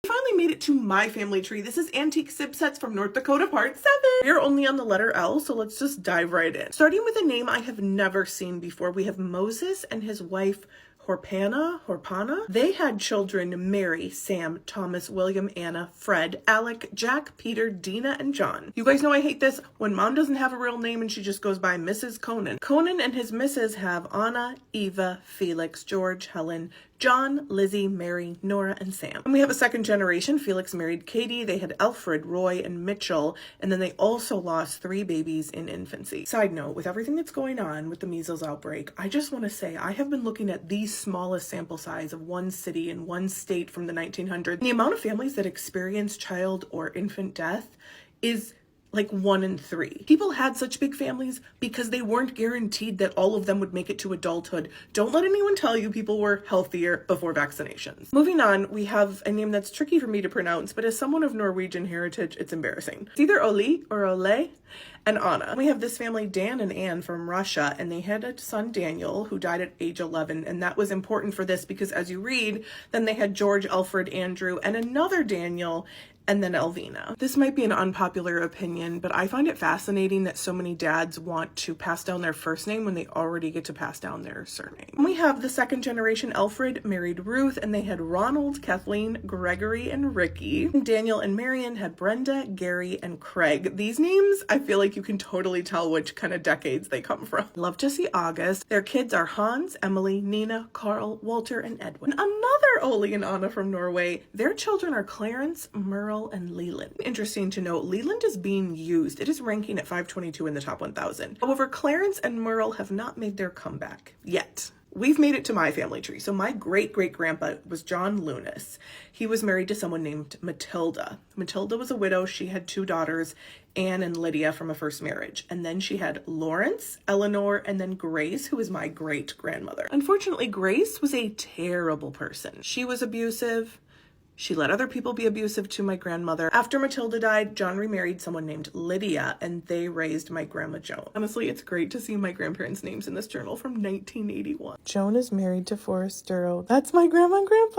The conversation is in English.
Finally made it to my family tree. This is Antique Sib Sets from North Dakota Part 7. We're only on the letter L, so let's just dive right in. Starting with a name I have never seen before, we have Moses and his wife Horpana. They had children Mary, Sam, Thomas, William, Anna, Fred, Alec, Jack, Peter, Dina, and John. You guys know I hate this when mom doesn't have a real name and she just goes by Mrs. Conan. Conan and his missus have Anna, Eva, Felix, George, Helen, John, Lizzie, Mary, Nora, and Sam. And we have a second generation. Felix married Katie. They had Alfred, Roy, and Mitchell. And then they also lost 3 babies in infancy. Side note, with everything that's going on with the measles outbreak, I just want to say I have been looking at the smallest sample size of one city in one state from the 1900s. The amount of families that experience child or infant death is like 1 in 3. People had such big families because they weren't guaranteed that all of them would make it to adulthood. Don't let anyone tell you people were healthier before vaccinations. Moving on, we have a name that's tricky for me to pronounce, but as someone of Norwegian heritage, it's embarrassing. It's either Oli or Ole and Anna. We have this family, Dan and Anne from Russia, and they had a son, Daniel, who died at age 11, and that was important for this because as you read, then they had George, Alfred, Andrew, and another Daniel, and then Elvina. This might be an unpopular opinion, but I find it fascinating that so many dads want to pass down their first name when they already get to pass down their surname. We have the second generation. Alfred married Ruth, and they had Ronald, Kathleen, Gregory, and Ricky. Daniel and Marion had Brenda, Gary, and Craig. These names, I feel like you can totally tell which kind of decades they come from. Love to see August. Their kids are Hans, Emily, Nina, Carl, Walter, and Edwin. Another Ole and Anna from Norway. Their children are Clarence, Merle, and Leland. Interesting to note, Leland is being used. It is ranking at 522 in the top 1,000. However, Clarence and Merle have not made their comeback yet. We've made it to my family tree. So my great-great-grandpa was John Lunas. He was married to someone named Matilda. Matilda was a widow. She had 2 daughters, Anne and Lydia, from a first marriage. And then she had Lawrence, Eleanor, and then Grace, who is my great-grandmother. Unfortunately, Grace was a terrible person. She was abusive. She let other people be abusive to my grandmother. After Matilda died, John remarried someone named Lydia, and they raised my grandma Joan. Honestly, it's great to see my grandparents' names in this journal from 1981. Joan is married to Forrest Duro. That's my grandma and grandpa.